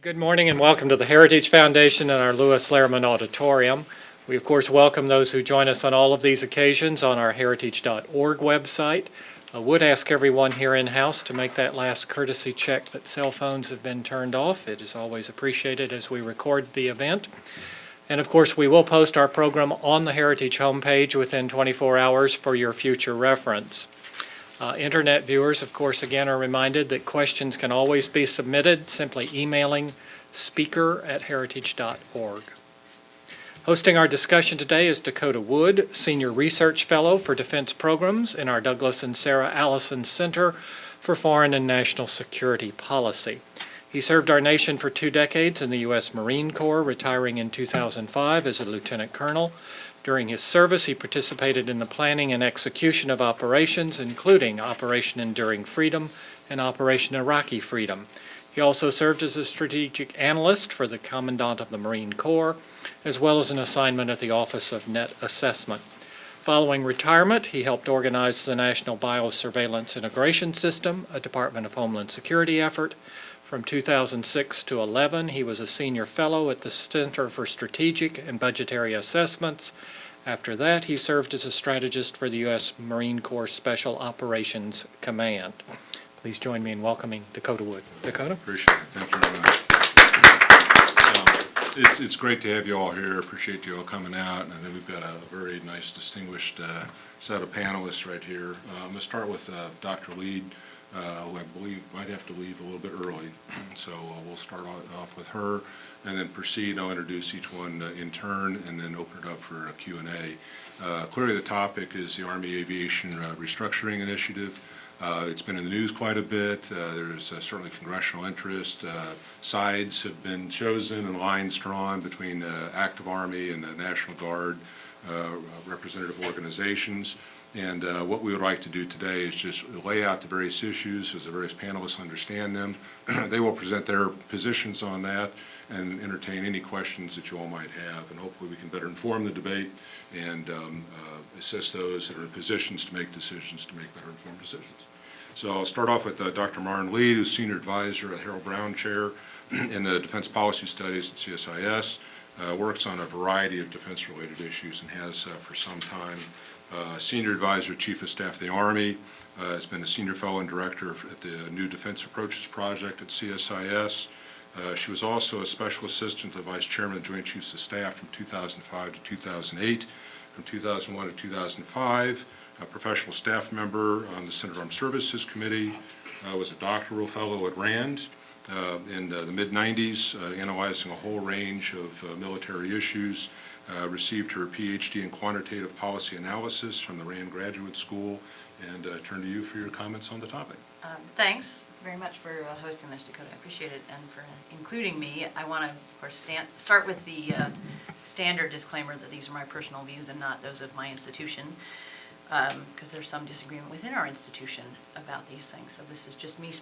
Good morning and welcome to the Heritage Foundation and our Lewis Lehrman Auditorium. We of course welcome those who join us on all of these occasions on our heritage.org website. I would ask everyone here in-house to make that last courtesy check that cell phones have been turned off. It is always appreciated as we record the event. And of course we will post our program on the Heritage homepage within 24 hours for your future reference. Internet viewers, of course, again are reminded that questions can always be submitted simply emailing speaker@heritage.org. Hosting our discussion today is Dakota Wood, Senior Research Fellow for Defense Programs in our Douglas and Sarah Allison Center for Foreign and National Security Policy. He served our nation for 2 decades in the U.S. Marine Corps, retiring in 2005 as a lieutenant colonel. During his service, he participated in the planning and execution of operations, including Operation Enduring Freedom and Operation Iraqi Freedom. He also served as a strategic analyst for the Commandant of the Marine Corps, as well as an assignment at the Office of Net Assessment. Following retirement, he helped organize the National Biosurveillance Integration System, a Department of Homeland Security effort. From 2006 to 11, he was a senior fellow at the Center for Strategic and Budgetary Assessments. After that, he served as a strategist for the U.S. Marine Corps Special Operations Command. Please join me in welcoming Dakota Wood. Dakota? Appreciate it. Thank you very much. It's great to have you all here. Appreciate you all coming out. And then we've got a very nice, distinguished set of panelists right here. I'm going to start with Dr. Lead, who I believe might have to leave a little bit early. So we'll start off with her and then proceed. I'll introduce each one in turn and then open it up for a Q&A. Clearly the topic is the Army Aviation Restructuring Initiative. It's been in the news quite a bit. There's certainly congressional interest. Sides have been chosen and lines drawn between the active Army and the National Guard representative organizations. And what we would like to do today is just lay out the various issues as the various panelists understand them. They will present their positions on that and entertain any questions that you all might have. And hopefully we can better inform the debate and assist those that are in positions to make decisions to make better informed decisions. So I'll start off with Dr. Martin Lead, who's Senior Advisor at Harold Brown Chair in the Defense Policy Studies at CSIS. Works on a variety of defense-related issues and has for some time. Senior Advisor, Chief of Staff of the Army, has been a Senior Fellow and Director at the New Defense Approaches Project at CSIS. She was also a Special Assistant to the Vice Chairman of the Joint Chiefs of Staff from 2005 to 2008. From 2001 to 2005, a professional staff member on the Senate Armed Services Committee, was a doctoral fellow at RAND in the mid-90s, analyzing a whole range of military issues. Received her PhD in quantitative policy analysis from the RAND Graduate School, and turn to you for your comments on the topic. Thanks very much for hosting this, Dakota. I appreciate it, and for including me. I want to, of course, start with the standard disclaimer that these are my personal views and not those of my institution, because there's some disagreement within our institution about these things. So this is just me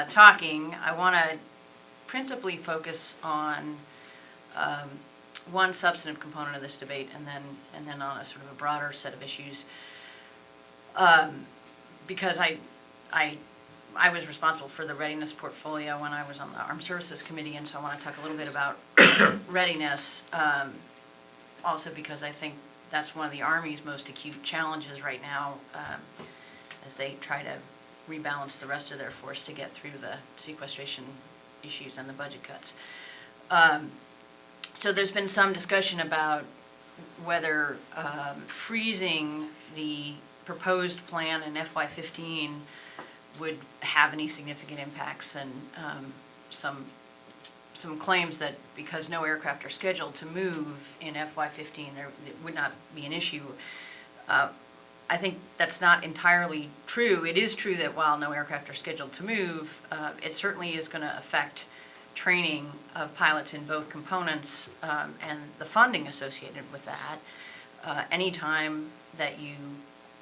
talking. I want to principally focus on one substantive component of this debate, and then on a sort of a broader set of issues, because I was responsible for the readiness portfolio when I was on the Armed Services Committee, and so I want to talk a little bit about readiness, also because I think that's one of the Army's most acute challenges right now, as they try to rebalance the rest of their force to get through the sequestration issues and the budget cuts. So there's been some discussion about whether freezing the proposed plan in FY15 would have any significant impacts, and some claims that because no aircraft are scheduled to move in FY15, it would not be an issue. I think that's not entirely true. It is true that while no aircraft are scheduled to move, it certainly is going to affect training of pilots in both components and the funding associated with that. Anytime that you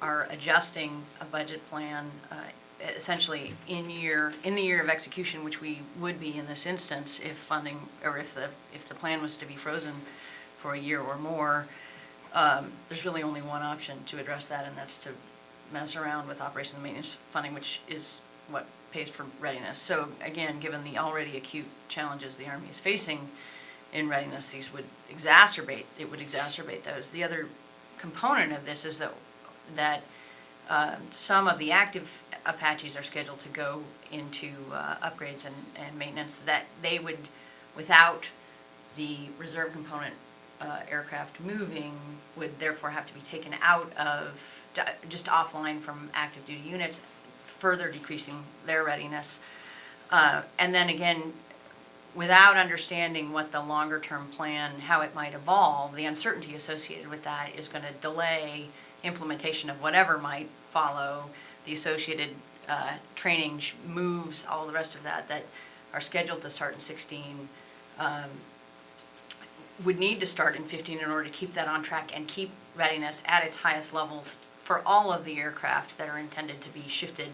are adjusting a budget plan, essentially in the year of execution, which we would be in this instance if funding, or if the plan was to be frozen for a year or more, there's really only one option to address that, and that's to mess around with operations and maintenance funding, which is what pays for readiness. So again, given the already acute challenges the Army is facing in readiness, these would exacerbate those. The other component of this is that some of the active Apaches are scheduled to go into upgrades and maintenance, that they would, without the reserve component aircraft moving, would therefore have to be taken out of, just offline from active duty units, further decreasing their readiness. And then again, without understanding what the longer term plan, how it might evolve, the uncertainty associated with that is going to delay implementation of whatever might follow, the associated training moves, all the rest of that are scheduled to start in 16, would need to start in 15 in order to keep that on track and keep readiness at its highest levels for all of the aircraft that are intended to be shifted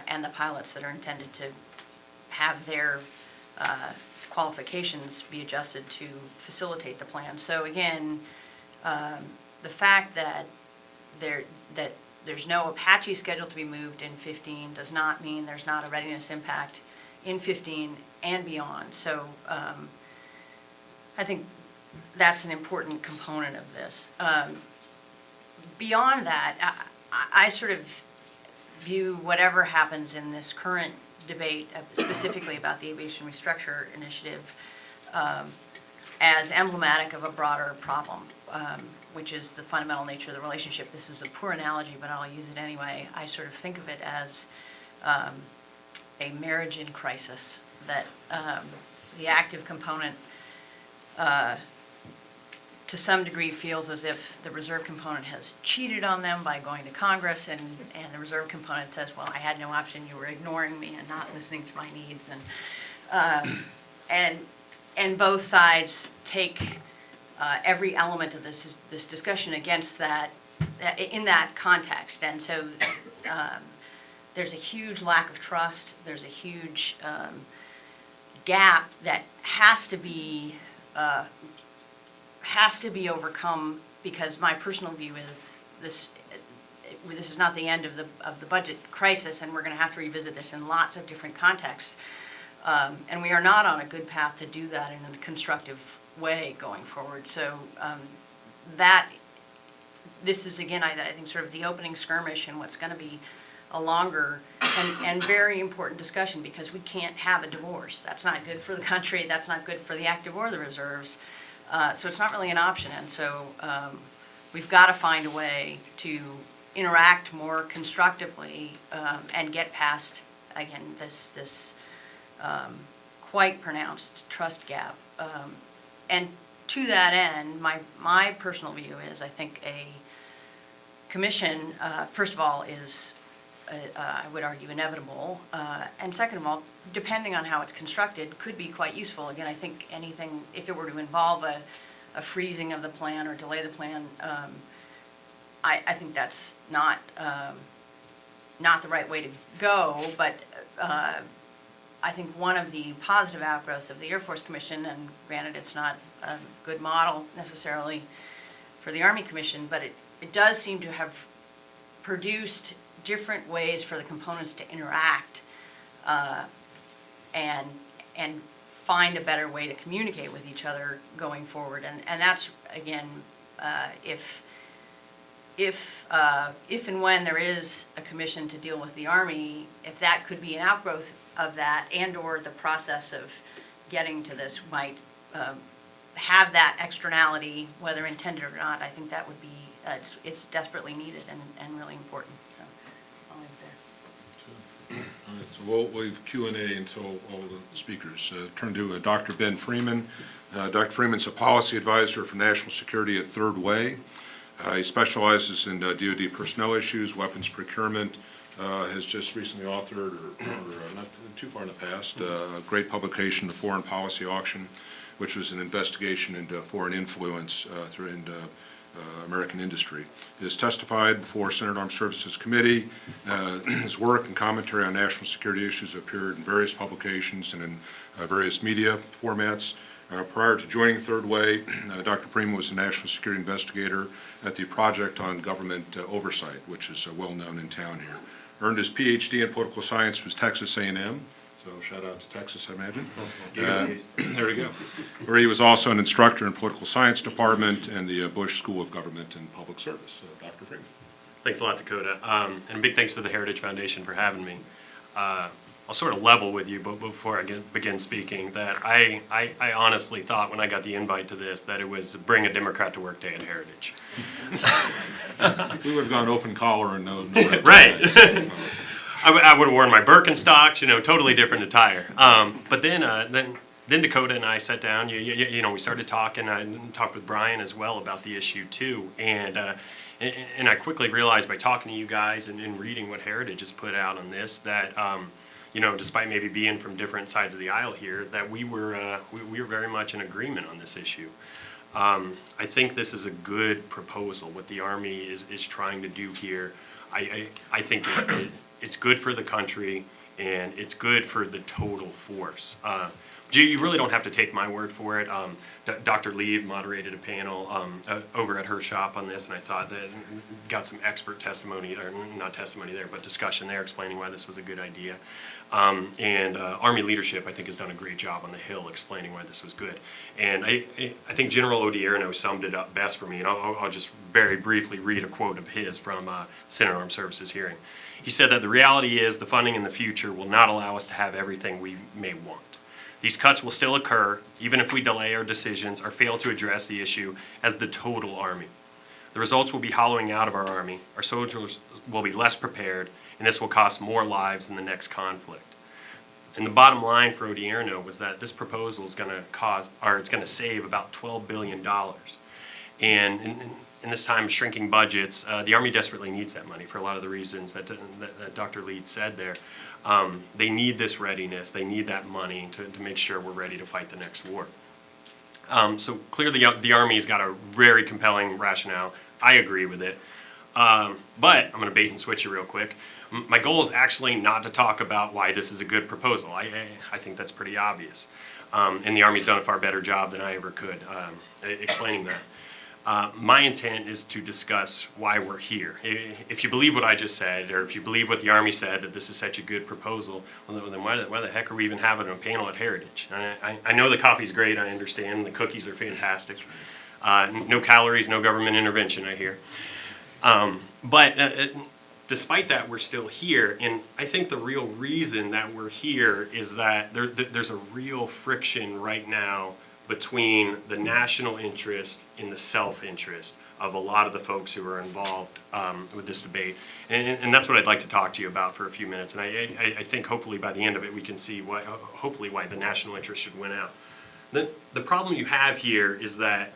and the pilots that are intended to have their qualifications be adjusted to facilitate the plan. So again, the fact that there's no Apache scheduled to be moved in 15 does not mean there's not a readiness impact in 15 and beyond. So I think that's an important component of this. Beyond that, I sort of view whatever happens in this current debate, specifically about the Aviation Restructure Initiative, as emblematic of a broader problem, which is the fundamental nature of the relationship. This is a poor analogy, but I'll use it anyway. I sort of think of it as a marriage in crisis, that the active component to some degree feels as if the reserve component has cheated on them by going to Congress, and the reserve component says, well, I had no option, you were ignoring me and not listening to my needs, and both sides take every element of this discussion against that, in that context. And so there's a huge lack of trust, there's a huge gap that has to be overcome, because my personal view is this is not the end of the budget crisis, and we're going to have to revisit this in lots of different contexts. And we are not on a good path to do that in a constructive way going forward. So this is, again, I think, sort of the opening skirmish in what's going to be a longer and very important discussion, because we can't have a divorce. That's not good for the country. That's not good for the active or the reserves. So it's not really an option. And so we've got to find a way to interact more constructively and get past, again, this quite pronounced trust gap. And to that end, my personal view is, I think a commission, first of all, is, I would argue, inevitable. And second of all, depending on how it's constructed, could be quite useful. Again, I think anything, if it were to involve a freezing of the plan or delay the plan, I think that's not the right way to go. But I think one of the positive outgrowths of the Air Force Commission, and granted it's not a good model necessarily for the Army Commission, but it does seem to have produced different ways for the components to interact and find a better way to communicate with each other going forward. And that's, again, if and when there is a commission to deal with the Army, if that could be an outgrowth of that, and or the process of getting to this might have that externality, whether intended or not, I think that would be, it's desperately needed and really important. So I'll leave it there. All right, so we'll leave Q&A until all the speakers. Turn to Dr. Ben Freeman. Dr. Freeman's a policy advisor for national security at Third Way. He specializes in DoD personnel issues, weapons procurement, has just recently authored, or not too far in the past, a great publication, The Foreign Policy Auction, which was an investigation into foreign influence through American industry. He has testified before Senate Armed Services Committee. His work and commentary on national security issues appeared in various publications and in various media formats. Prior to joining Third Way, Dr. Freeman was a national security investigator at the Project on Government Oversight, which is well known in town here. Earned his PhD in political science with Texas A&M. So shout out to Texas, I imagine. There we go. Where he was also an instructor in political science department and the Bush School of Government and Public Service. So Dr. Freeman. Thanks a lot, Dakota. And a big thanks to the Heritage Foundation for having me. I'll sort of level with you before I begin speaking that I honestly thought when I got the invite to this that it was bring a Democrat to work day at Heritage. We would have gone open collar and no red Right. ties. I would have worn my Birkenstocks, totally different attire. But then Dakota and I sat down. We started talking. I talked with Brian as well about the issue too, and I quickly realized by talking to you guys and reading what Heritage has put out on this that despite maybe being from different sides of the aisle here, that we were very much in agreement on this issue. I think this is a good proposal. What the Army is trying to do here, I think it's good for the country and it's good for the total force. You really don't have to take my word for it. Dr. Lee moderated a panel over at her shop on this, and I thought that got some expert testimony, or not testimony there, but discussion there explaining why this was a good idea. And Army leadership, I think, has done a great job on the Hill explaining why this was good. And I think General Odierno summed it up best for me, and I'll just very briefly read a quote of his from Senate Armed Services hearing. He said that the reality is the funding in the future will not allow us to have everything we may want. These cuts will still occur, even if we delay our decisions or fail to address the issue as the total Army. The results will be hollowing out of our Army, our soldiers will be less prepared, and this will cost more lives in the next conflict. And the bottom line for Odierno was that this proposal is going to save about $12 billion. And in this time of shrinking budgets, the Army desperately needs that money for a lot of the reasons that Dr. Lead said there. They need this readiness. They need that money to make sure we're ready to fight the next war. So clearly the Army's got a very compelling rationale. I agree with it. But I'm going to bait and switch you real quick. My goal is actually not to talk about why this is a good proposal. I think that's pretty obvious. And the Army's done a far better job than I ever could explaining that. My intent is to discuss why we're here. If you believe what I just said, or if you believe what the Army said, that this is such a good proposal, well, then why the heck are we even having a panel at Heritage? I know the coffee's great, I understand, the cookies are fantastic. No calories, no government intervention, I hear. But despite that, we're still here, and I think the real reason that we're here is that there's a real friction right now between the national interest and the self-interest of a lot of the folks who are involved with this debate. And that's what I'd like to talk to you about for a few minutes. And I think hopefully by the end of it we can see why the national interest should win out. The problem you have here is that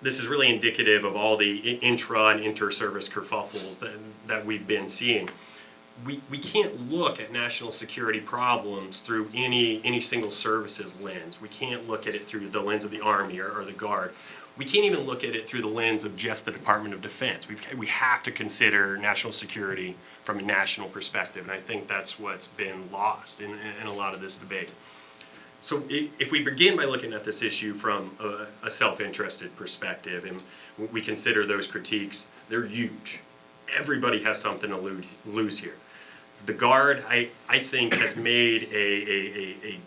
this is really indicative of all the intra and inter-service kerfuffles that we've been seeing. We can't look at national security problems through any single service's lens. We can't look at it through the lens of the Army or the Guard. We can't even look at it through the lens of just the Department of Defense. We have to consider national security from a national perspective, and I think that's what's been lost in a lot of this debate. So if we begin by looking at this issue from a self-interested perspective, and we consider those critiques, they're huge. Everybody has something to lose here. The Guard, I think, has made a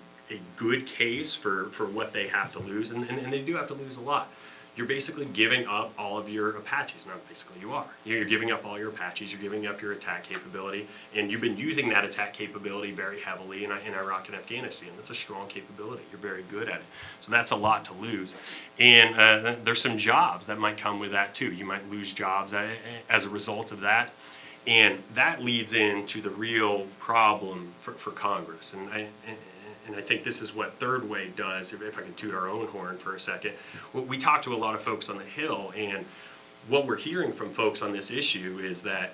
good case for what they have to lose, and they do have to lose a lot. You're basically giving up all of your Apaches. Not basically, you are. You're giving up all your Apaches, you're giving up your attack capability, and you've been using that attack capability very heavily in Iraq and Afghanistan. That's a strong capability. You're very good at it. So that's a lot to lose. And there's some jobs that might come with that too. You might lose jobs as a result of that. And that leads into the real problem for Congress. And I think this is what Third Way does, if I can toot our own horn for a second. We talk to a lot of folks on the Hill, and what we're hearing from folks on this issue is that,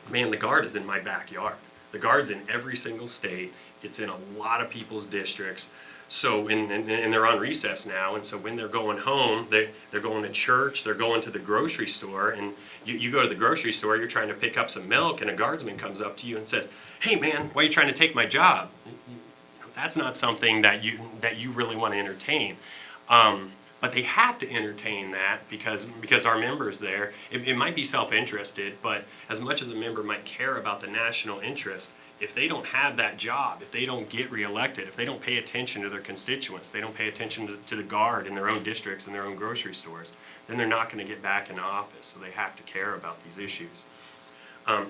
man, the Guard is in my backyard. The Guard's in every single state. It's in a lot of people's districts. So, and they're on recess now, and so when they're going home, they're going to church, they're going to the grocery store, and you go to the grocery store, you're trying to pick up some milk, and a guardsman comes up to you and says, "Hey man, why are you trying to take my job?" That's not something that you really want to entertain. But But they have to entertain that because our members there, it might be self-interested, but as much as a member might care about the national interest, if they don't have that job, if they don't get reelected, if they don't pay attention to their constituents, they don't pay attention to the Guard in their own districts and their own grocery stores, then they're not going to get back in office. So they have to care about these issues.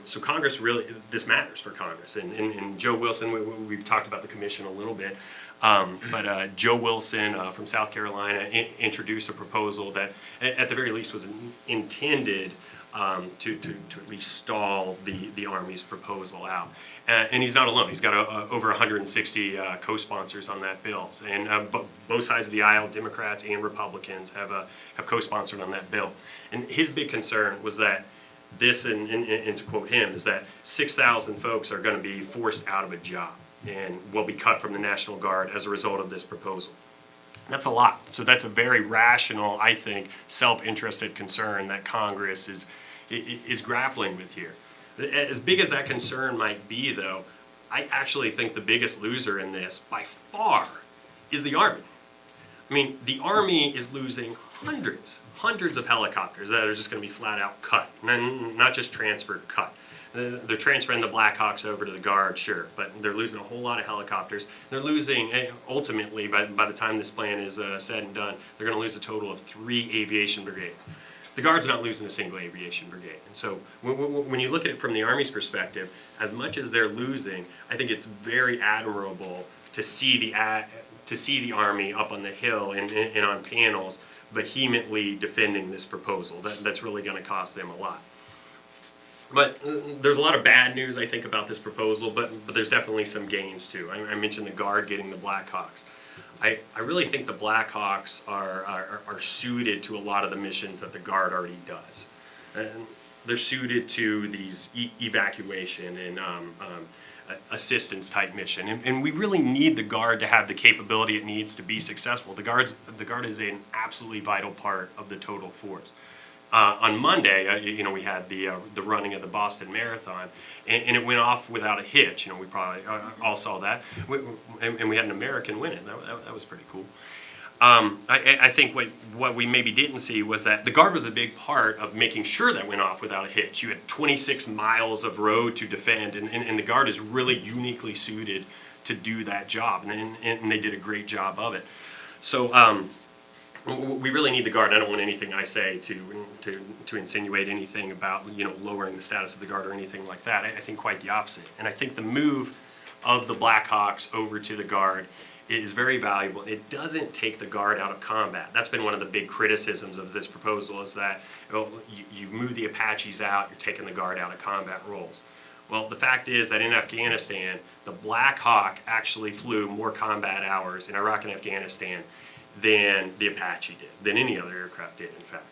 So Congress really, this matters for Congress. And Joe Wilson, we've talked about the commission a little bit, but Joe Wilson from South Carolina introduced a proposal that at the very least was intended to at least stall the Army's proposal out. And he's not alone. He's got over 160 co-sponsors on that bill. And both sides of the aisle, Democrats and Republicans, have co-sponsored on that bill. And his big concern was that this, and to quote him, is that 6,000 folks are going to be forced out of a job and will be cut from the National Guard as a result of this proposal. That's a lot. So that's a very rational, I think, self-interested concern that Congress is grappling with here. As big as that concern might be, though, I actually think the biggest loser in this, by far, is the Army. I mean, the Army is losing hundreds of helicopters that are just going to be flat out cut, not just transferred, cut. They're transferring the Blackhawks over to the Guard, sure, but they're losing a whole lot of helicopters. They're losing, ultimately, by the time this plan is said and done, they're going to lose a total of 3 aviation brigades. The Guard's not losing a single aviation brigade. And so when you look at it from the Army's perspective, as much as they're losing, I think it's very admirable to see the Army up on the Hill and on panels vehemently defending this proposal. That's really going to cost them a lot. But there's a lot of bad news, I think, about this proposal, but there's definitely some gains, too. I mentioned the Guard getting the Blackhawks. I really think the Blackhawks are suited to a lot of the missions that the Guard already does. And they're suited to these evacuation and assistance type mission. And we really need the Guard to have the capability it needs to be successful. The Guard is an absolutely vital part of the total force. On Monday, we had the running of the Boston Marathon, and it went off without a hitch. We probably all saw that, and we had an American win it. That was pretty cool. I think what we maybe didn't see was that the Guard was a big part of making sure that went off without a hitch. You had 26 miles of road to defend, and the Guard is really uniquely suited to do that job, and they did a great job of it. So. We really need the Guard. I don't want anything I say to insinuate anything about lowering the status of the Guard or anything like that. I think quite the opposite. And I think the move of the Blackhawks over to the Guard is very valuable. It doesn't take the Guard out of combat. That's been one of the big criticisms of this proposal, is that you move the Apaches out, you're taking the Guard out of combat roles. Well, the fact is that in Afghanistan, the Blackhawk actually flew more combat hours in Iraq and Afghanistan than the Apache did, than any other aircraft did, in fact.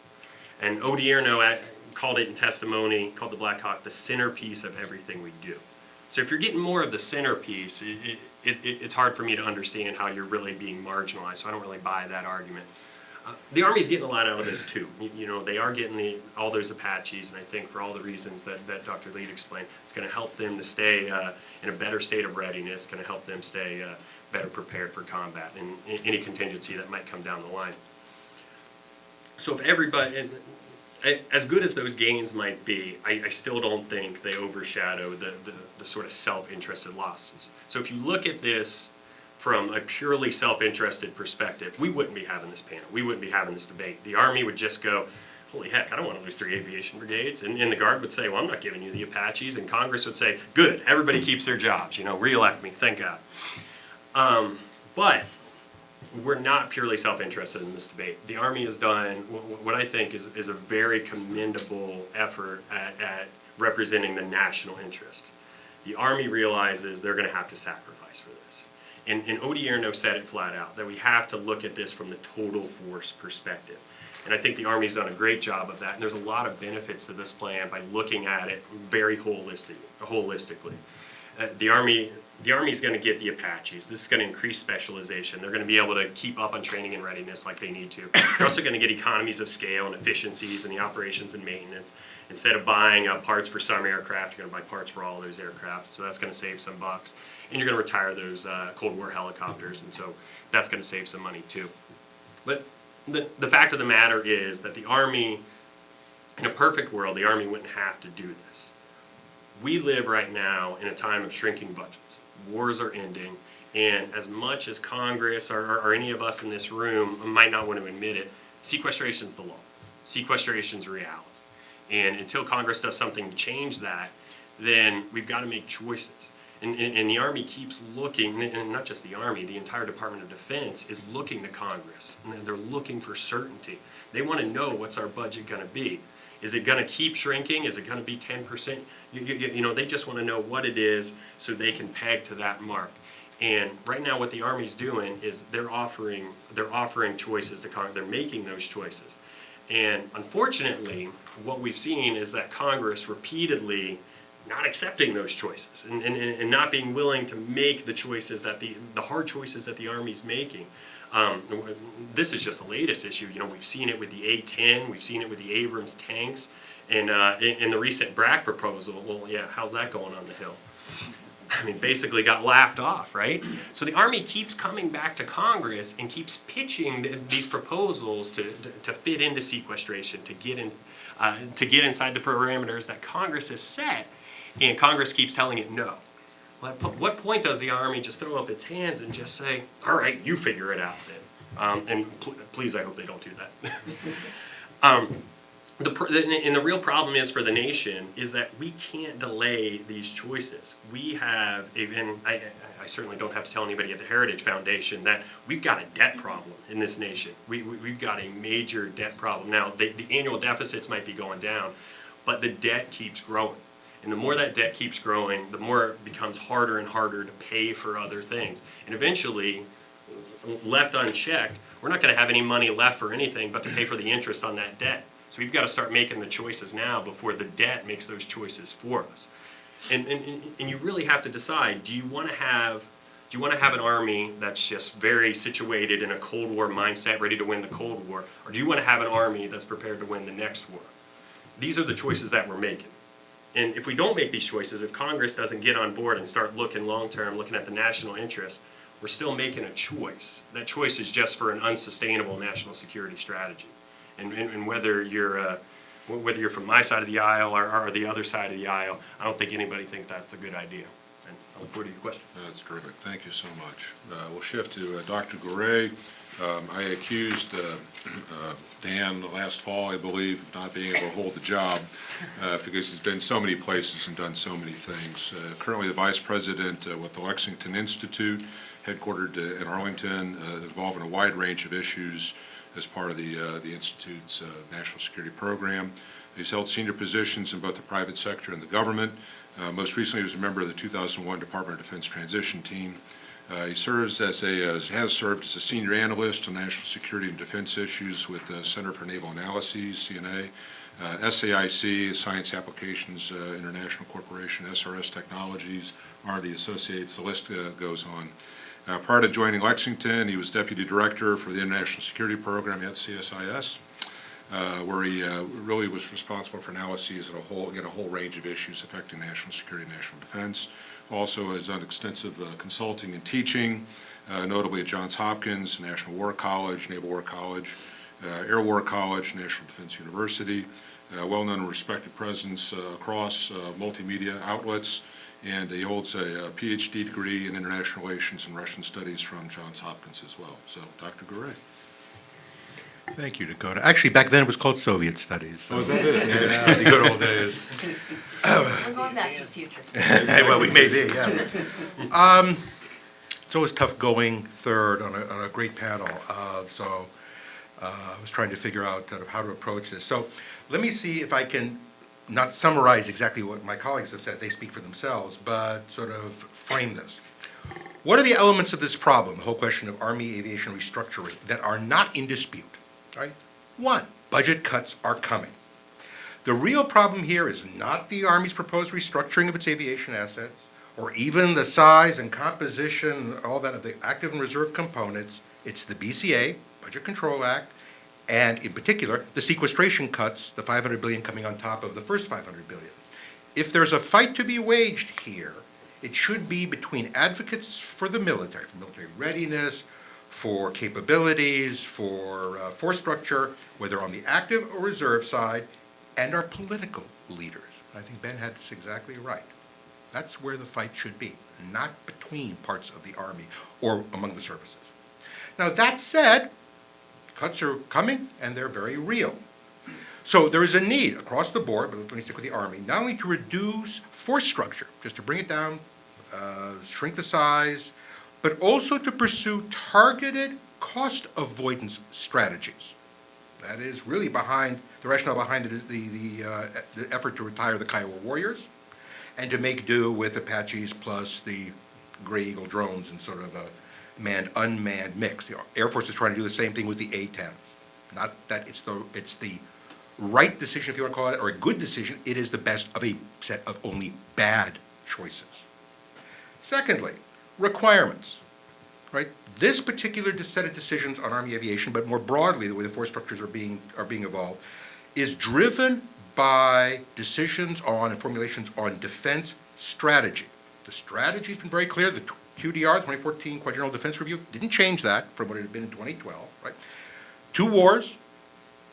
And Odierno called it in testimony, called the Blackhawk the centerpiece of everything we do. So if you're getting more of the centerpiece, it's hard for me to understand how you're really being marginalized, so I don't really buy that argument. The Army's getting a lot out of this too. They are getting all those Apaches, and I think for all the reasons that Dr. Lead explained, it's going to help them to stay in a better state of readiness, going to help them stay better prepared for combat and any contingency that might come down the line. So if everybody, as good as those gains might be, I still don't think they overshadow the sort of self-interested losses. So if you look at this from a purely self-interested perspective, we wouldn't be having this panel. We wouldn't be having this debate. The Army would just go, holy heck, I don't want to lose 3 aviation brigades. And the Guard would say, well, I'm not giving you the Apaches. And Congress would say, good, everybody keeps their jobs. Re-elect me, thank God. But we're not purely self-interested in this debate. The Army has done what I think is a very commendable effort at representing the national interest. The Army realizes they're going to have to sacrifice for this. And Odierno said it flat out, that we have to look at this from the total force perspective. And I think the Army's done a great job of that. And there's a lot of benefits to this plan by looking at it very holistically. The Army's going to get the Apaches. This is going to increase specialization. They're going to be able to keep up on training and readiness like they need to. They're also going to get economies of scale and efficiencies in the operations and maintenance. Instead of buying parts for some aircraft, you're going to buy parts for all those aircraft. So that's going to save some bucks. And you're going to retire those Cold War helicopters, and so that's going to save some money too. But the fact of the matter is that the Army, in a perfect world, the Army wouldn't have to do this. We live right now in a time of shrinking budgets. Wars are ending, and as much as Congress or any of us in this room might not want to admit it, sequestration's the law. Sequestration's reality. And until Congress does something to change that, then we've got to make choices. And the Army keeps looking, and not just the Army, the entire Department of Defense is looking to Congress. And they're looking for certainty. They want to know, what's our budget going to be? Is it going to keep shrinking? Is it going to be 10%? You know, they just want to know what it is so they can peg to that mark. And right now what the Army's doing is they're offering choices to Congress. They're making those choices. And unfortunately, what we've seen is that Congress repeatedly not accepting those choices and not being willing to make the choices that the hard choices that the Army's making. This is just the latest issue. You know, we've seen it with the A-10, we've seen it with the Abrams tanks, and in the recent BRAC proposal. Well, yeah, how's that going on the Hill? I mean, basically got laughed off, right? So the Army keeps coming back to Congress and keeps pitching these proposals to fit into sequestration, to get inside the parameters that Congress has set. And Congress keeps telling it no. Well, at what point does the Army just throw up its hands and just say, all right, you figure it out then? And please, I hope they don't do that. And the real problem is for the nation is that we can't delay these choices. We have, and I certainly don't have to tell anybody at the Heritage Foundation that we've got a debt problem in this nation. We've got a major debt problem. Now, the annual deficits might be going down, but the debt keeps growing. And the more that debt keeps growing, the more it becomes harder and harder to pay for other things. And eventually, left unchecked, we're not going to have any money left for anything but to pay for the interest on that debt. So we've got to start making the choices now before the debt makes those choices for us. And you really have to decide, do you want to have an Army that's just very situated in a Cold War mindset, ready to win the Cold War? Or do you want to have an Army that's prepared to win the next war? These are the choices that we're making. And if we don't make these choices, if Congress doesn't get on board and start looking long-term, looking at the national interest, we're still making a choice. That choice is just for an unsustainable national security strategy. And whether you're from my side of the aisle or the other side of the aisle, I don't think anybody thinks that's a good idea. And I look forward to your questions. That's terrific. Thank you so much. We'll shift to Dr. Gouret. I accused Dan last fall, I believe, of not being able to hold the job because he's been so many places and done so many things. Currently the vice president with the Lexington Institute, headquartered in Arlington, involved in a wide range of issues as part of the Institute's national security program. He's held senior positions in both the private sector and the government. Most recently, he was a member of the 2001 Department of Defense Transition Team. He has served as a senior analyst on national security and defense issues with the Center for Naval Analyses, CNA, SAIC, Science Applications International Corporation, SRS Technologies, R&D Associates, the list goes on. Prior to joining Lexington, he was Deputy Director for the International Security Program at CSIS, where he really was responsible for analyses of a whole range of issues affecting national security and national defense. Also has done extensive consulting and teaching, notably at Johns Hopkins, National War College, Naval War College, Air War College, National Defense University, well-known and respected presence across multimedia outlets, and he holds a PhD degree in international relations and Russian studies from Johns Hopkins as well. So, Dr. Gouret. Thank you, Dakota. Actually, back then it was called Soviet Studies. So. Oh, is that it? Yeah, the good old days. We're going back to the future. Well, we may be, yeah. It's always tough going third on a great panel. So I was trying to figure out kind of how to approach this. So let me see if I can not summarize exactly what my colleagues have said, they speak for themselves, but sort of frame this. What are the elements of this problem, the whole question of Army aviation restructuring, that are not in dispute? Right? One, budget cuts are coming. The real problem here is not the Army's proposed restructuring of its aviation assets, or even the size and composition, all that of the active and reserve components. It's the BCA, Budget Control Act, and in particular, the sequestration cuts, the $500 billion coming on top of the first $500 billion. If there's a fight to be waged here, it should be between advocates for the military readiness, for capabilities, for force structure, whether on the active or reserve side, and our political leaders. I think Ben had this exactly right. That's where the fight should be, not between parts of the Army or among the services. Now, that said, cuts are coming, and they're very real. So there is a need across the board, but let me stick with the Army, not only to reduce force structure, just to bring it down, shrink the size, but also to pursue targeted cost avoidance strategies. That is really behind the rationale behind the effort to retire the Kiowa Warriors and to make do with Apaches plus the Gray Eagle drones in sort of a manned-unmanned mix. The Air Force is trying to do the same thing with the A-10. Not that it's the right decision, if you want to call it, or a good decision. It is the best of a set of only bad choices. Secondly, requirements. Right? This particular set of decisions on Army aviation, but more broadly, the way the force structures are being evolved, is driven by decisions on and formulations on defense strategy. The strategy has been very clear. The QDR, 2014 Quadrennial Defense Review, didn't change that from what it had been in 2012. Right? 2 wars,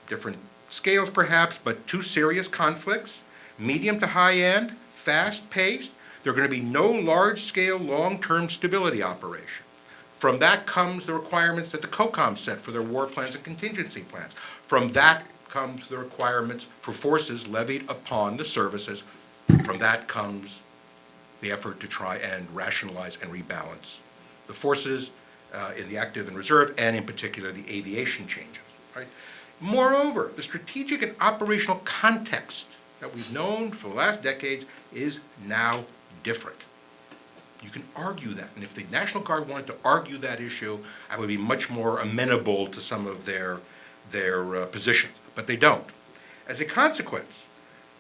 different scales perhaps, but 2 serious conflicts, medium to high end, fast-paced. There are going to be no large-scale, long-term stability operation. From that comes the requirements that the COCOM set for their war plans and contingency plans. From that comes the requirements for forces levied upon the services. From that comes the effort to try and rationalize and rebalance the forces in the active and reserve, and in particular the aviation changes. Right? Moreover, the strategic and operational context that we've known for the last decades is now different. You can argue that, and if the National Guard wanted to argue that issue, I would be much more amenable to some of their positions, but they don't. As a consequence,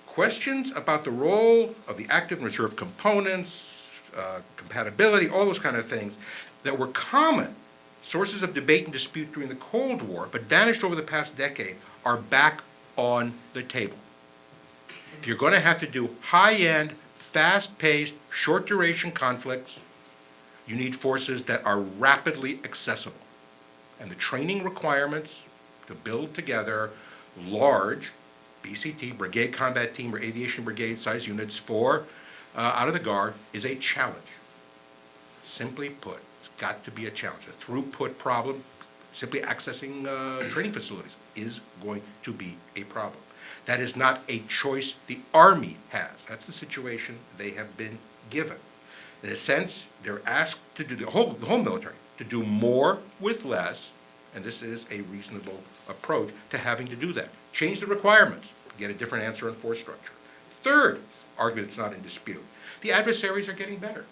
questions about the role of the active and reserve components, compatibility, all those kind of things that were common sources of debate and dispute during the Cold War, but vanished over the past decade, are back on the table. If you're going to have to do high-end, fast-paced, short-duration conflicts, you need forces that are rapidly accessible. And the training requirements to build together large BCT, Brigade Combat Team, or Aviation Brigade size units for out of the Guard is a challenge. Simply put, it's got to be a challenge. A throughput problem, simply accessing training facilities, is going to be a problem. That is not a choice the Army has. That's the situation they have been given. In a sense, they're asked to do, the whole military, to do more with less, and this is a reasonable approach to having to do that. Change the requirements, get a different answer on force structure. Third argument that's not in dispute, the adversaries are getting better.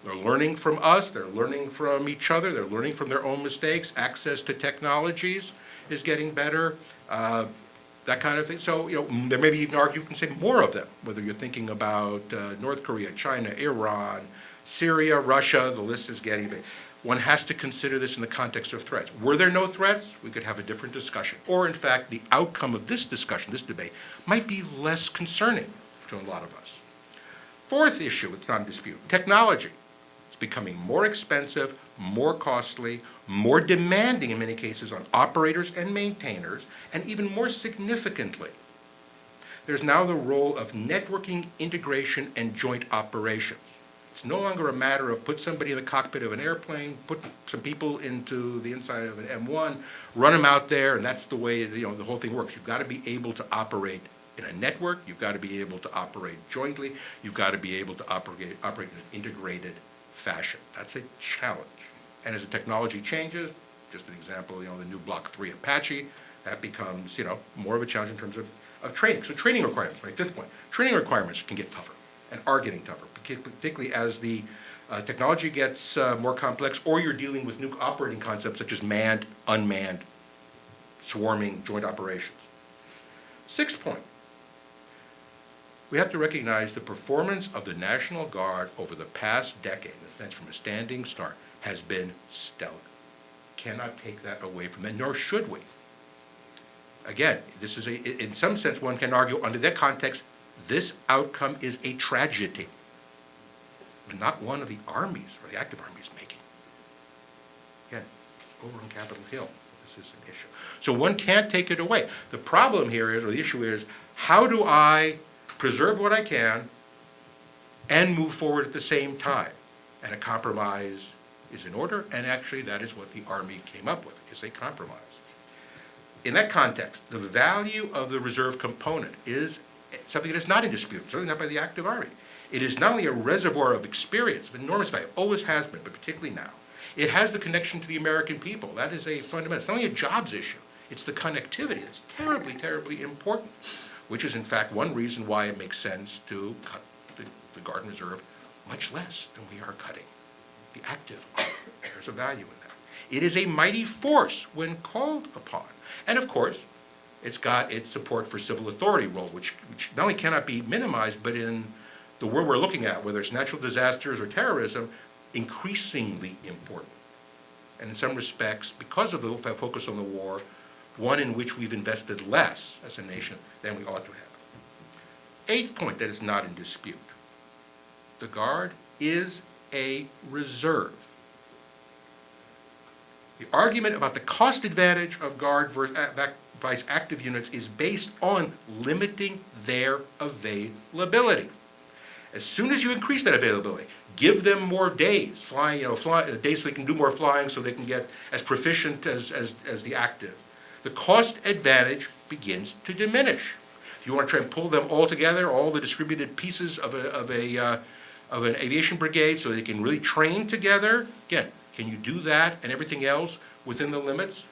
They're learning from us, they're learning from each other, they're learning from their own mistakes. Access to technologies is getting better. That kind of thing. So, there may be even argue, you can say more of them, whether you're thinking about North Korea, China, Iran, Syria, Russia, the list is getting big. One has to consider this in the context of threats. Were there no threats, we could have a different discussion. Or, in fact, the outcome of this discussion, this debate, might be less concerning to a lot of us. Fourth issue, it's not in dispute, technology. It's becoming more expensive, more costly, more demanding in many cases on operators and maintainers, and even more significantly, there's now the role of networking, integration, and joint operations. It's no longer a matter of put somebody in the cockpit of an airplane, put some people into the inside of an M1, run them out there, and that's the way the whole thing works. You've got to be able to operate in a network, you've got to be able to operate jointly, you've got to be able to operate in an integrated fashion. That's a challenge. And as the technology changes, just an example, the new Block 3 Apache, that becomes, more of a challenge in terms of training. So training requirements, my fifth point, training requirements can get tougher and are getting tougher, particularly as the technology gets more complex, or you're dealing with new operating concepts such as manned, unmanned, swarming, joint operations. Sixth point, we have to recognize the performance of the National Guard over the past decade, in a sense from a standing start, has been stellar. Cannot take that away from them, nor should we. Again, this is in some sense, one can argue under that context, this outcome is a tragedy, but not one of the armies or the active armies making. Again, over on Capitol Hill, this is an issue. So one can't take it away. The problem here is, or the issue is, how do I preserve what I can and move forward at the same time? And a compromise is in order, and actually that is what the Army came up with, is a compromise. In that context, the value of the reserve component is something that is not in dispute, certainly not by the active Army. It is not only a reservoir of experience, of enormous value, always has been, but particularly now. It has the connection to the American people. That is a fundamental, it's not only a jobs issue, it's the connectivity. It's terribly, terribly important, which is in fact one reason why it makes sense to cut the Guard and Reserve much less than we are cutting the active Army. There's a value in that. It is a mighty force when called upon. And of course, it's got its support for civil authority role, which not only cannot be minimized, but in the world we're looking at, whether it's natural disasters or terrorism, increasingly important. And in some respects, because of the focus on the war, one in which we've invested less as a nation than we ought to have. Eighth point that is not in dispute. The Guard is a reserve. The argument about the cost advantage of Guard versus active units is based on limiting their availability. As soon as you increase that availability, give them more days, days so they can do more flying, so they can get as proficient as the active, the cost advantage begins to diminish. If you want to try and pull them all together, all the distributed pieces of an aviation brigade, so they can really train together, again, can you do that and everything else within the limits?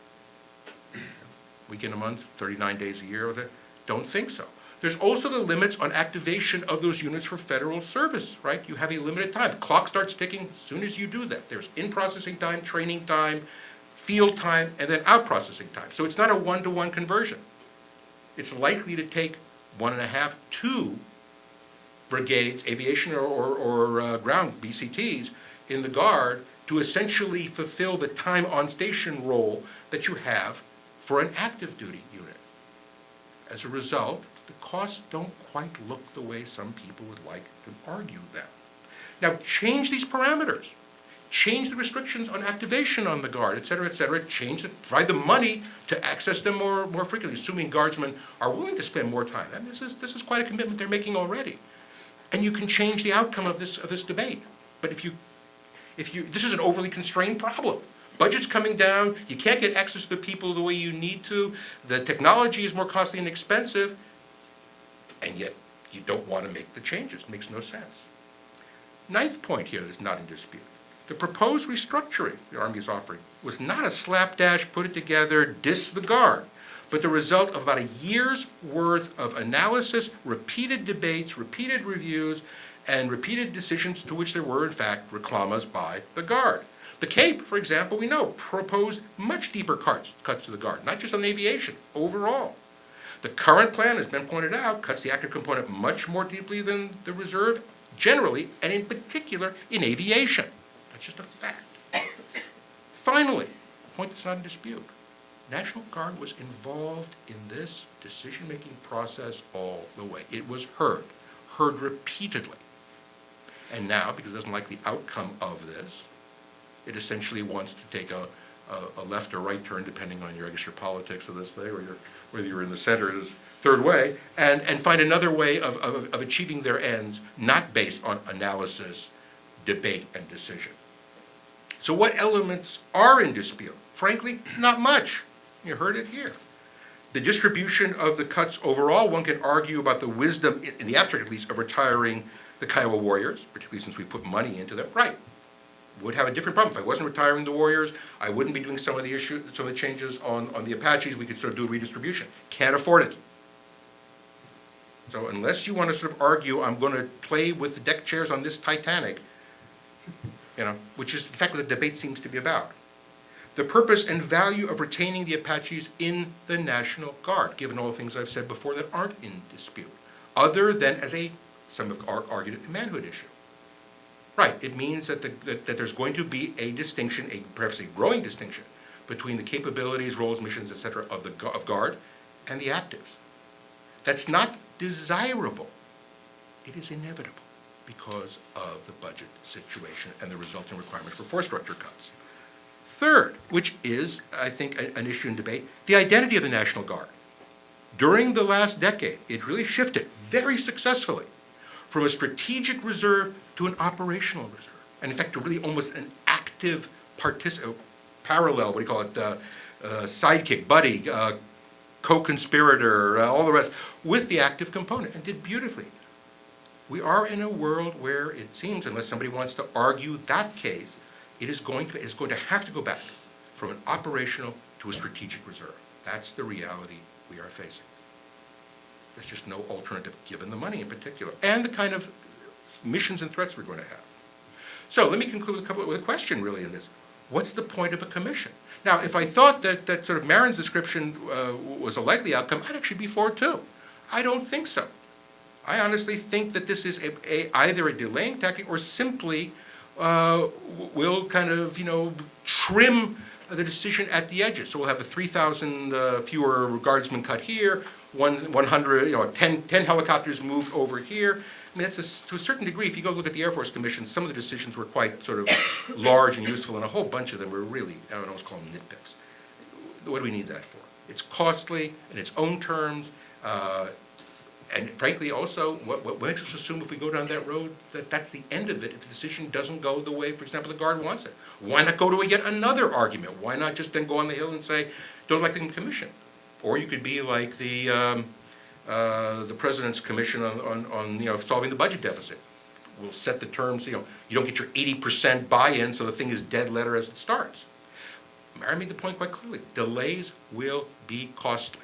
Weekend a month, 39 days a year with it? Don't think so. There's also the limits on activation of those units for federal service, right? You have a limited time. The clock starts ticking as soon as you do that. There's in-processing time, training time, field time, and then out-processing time. So it's not a one-to-one conversion. It's likely to take 1.5, 2 brigades, aviation or ground, BCTs, in the Guard to essentially fulfill the time on station role that you have for an active duty unit. As a result, the costs don't quite look the way some people would like to argue them. Now, change these parameters. Change the restrictions on activation on the Guard, et cetera, provide the money to access them more frequently, assuming Guardsmen are willing to spend more time. And this is quite a commitment they're making already. And you can change the outcome of this debate. But if you, this is an overly constrained problem. Budget's coming down, you can't get access to the people the way you need to, the technology is more costly and expensive, and yet you don't want to make the changes. It makes no sense. Ninth point here is not in dispute. The proposed restructuring the Army is offering was not a slapdash, put it together, disregard, but the result of about a year's worth of analysis, repeated debates, repeated reviews, and repeated decisions to which there were, in fact, reclamas by the Guard. The Cape, for example, we know, proposed much deeper cuts to the Guard, not just on aviation, overall. The current plan, has been pointed out, cuts the active component much more deeply than the reserve, generally, and in particular, in aviation. That's just a fact. Finally, a point that's not in dispute. National Guard was involved in this decision-making process all the way. It was heard repeatedly. And now, because it doesn't like the outcome of this, it essentially wants to take a left or right turn, depending on your politics of this thing, or whether you're in the center is third way, and find another way of achieving their ends, not based on analysis, debate, and decision. So what elements are in dispute? Frankly, not much. You heard it here. The distribution of the cuts overall, one can argue about the wisdom, in the abstract at least, of retiring the Kiowa Warriors, particularly since we put money into them. Right. Would have a different problem. If I wasn't retiring the Warriors, I wouldn't be doing some of the changes on the Apaches. We could sort of do a redistribution. Can't afford it. So unless you want to sort of argue, I'm going to play with the deck chairs on this Titanic, which is in fact what the debate seems to be about. The purpose and value of retaining the Apaches in the National Guard, given all the things I've said before that aren't in dispute, other than as some have argued, a manhood issue. Right, it means that there's going to be a distinction, perhaps a growing distinction, between the capabilities, roles, missions, etc. of Guard and the actives. That's not desirable. It is inevitable because of the budget situation and the resulting requirement for force structure cuts. Third, which is, I think, an issue in debate, the identity of the National Guard. During the last decade, it really shifted very successfully from a strategic reserve to an operational reserve. And in fact, to really almost an active parallel, what do you call it, sidekick, buddy, co-conspirator, all the rest, with the active component, and did beautifully. We are in a world where it seems, unless somebody wants to argue that case, it is going to have to go back from an operational to a strategic reserve. That's the reality we are facing. There's just no alternative, given the money in particular, and the kind of missions and threats we're going to have. So let me conclude with a question really in this. What's the point of a commission? Now, if I thought that sort of Marin's description was a likely outcome, I'd actually be for it too. I don't think so. I honestly think that this is either a delaying tactic or simply will kind of, trim the decision at the edges. So we'll have a 3,000 fewer guardsmen cut here, 100, 10 helicopters moved over here. I mean, that's to a certain degree, if you go look at the Air Force Commission, some of the decisions were quite sort of large and useful, and a whole bunch of them were really, I would almost call them nitpicks. What do we need that for? It's costly in its own terms, and frankly, also, what makes us assume if we go down that road that that's the end of it if the decision doesn't go the way, for example, the Guard wants it? Why not go to yet another argument? Why not just then go on the Hill and say, don't like the commission? Or you could be like the President's Commission on solving the budget deficit. We'll set the terms, you don't get your 80% buy-in, so the thing is dead letter as it starts. Mary made the point quite clearly. Delays will be costly.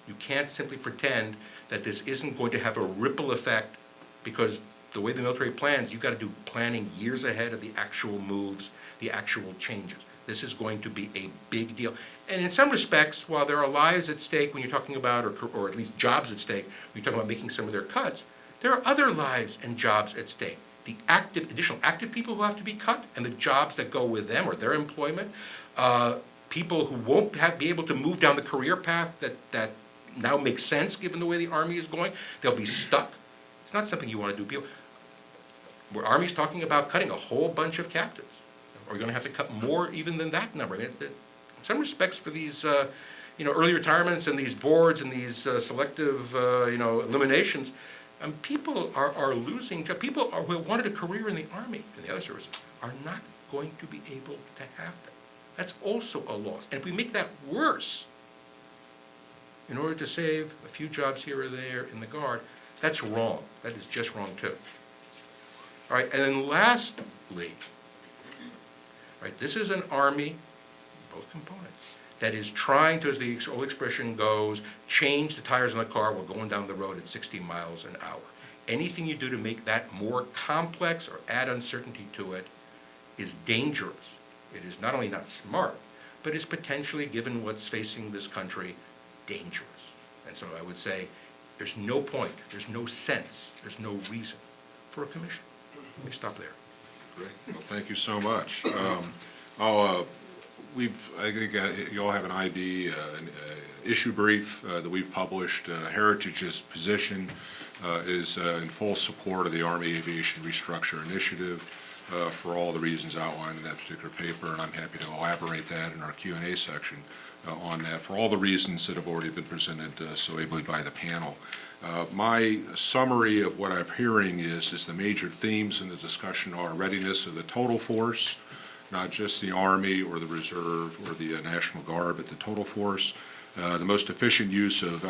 You can't simply pretend that this isn't going to have a ripple effect, because the way the military plans, you've got to do planning years ahead of the actual moves, the actual changes. This is going to be a big deal. And in some respects, while there are lives at stake when you're talking about, or at least jobs at stake, when you're talking about making some of their cuts, there are other lives and jobs at stake. The additional active people who have to be cut, and the jobs that go with them or their employment, people who won't be able to move down the career path that now makes sense given the way the Army is going. They'll be stuck. It's not something you want to do. Where Army's talking about cutting a whole bunch of captives. Or you're going to have to cut more even than that number. I mean, in some respects, for these early retirements and these boards and these selective eliminations, people are losing jobs. People who wanted a career in the Army and the other services are not going to be able to have that. That's also a loss. And if we make that worse, in order to save a few jobs here or there in the Guard, that's wrong. That is just wrong too. All right, and then lastly, right, this is an Army, both components, that is trying to, as the old expression goes, change the tires on the car while going down the road at 60 miles an hour. Anything you do to make that more complex or add uncertainty to it is dangerous. It is not only not smart, but is potentially, given what's facing this country, dangerous. And so I would say there's no point, there's no sense, there's no reason for a commission. Let me stop there. Great. Well, thank you so much. I think you all have an ID, an issue brief that we've published. Heritage's position is in full support of the Army Aviation Restructure Initiative for all the reasons outlined in that particular paper, and I'm happy to elaborate that in our Q&A section on that for all the reasons that have already been presented so ably by the panel. My summary of what I'm hearing is the major themes in the discussion are readiness of the total force, not just the Army or the Reserve or the National Guard, but the total force, the most efficient use of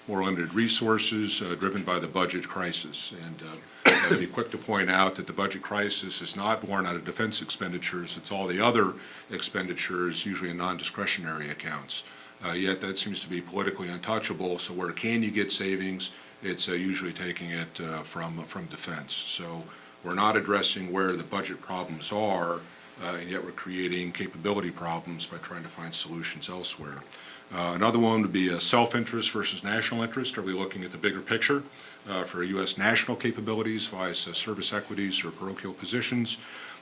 more limited resources driven by the budget crisis. And I'd be quick to point out that the budget crisis is not born out of defense expenditures. It's all the other expenditures, usually in non-discretionary accounts. Yet that seems to be politically untouchable. So where can you get savings? It's usually taking it from defense. So we're not addressing where the budget problems are, and yet we're creating capability problems by trying to find solutions elsewhere. Another one would be self-interest versus national interest. Are we looking at the bigger picture for U.S. national capabilities via service equities or parochial positions?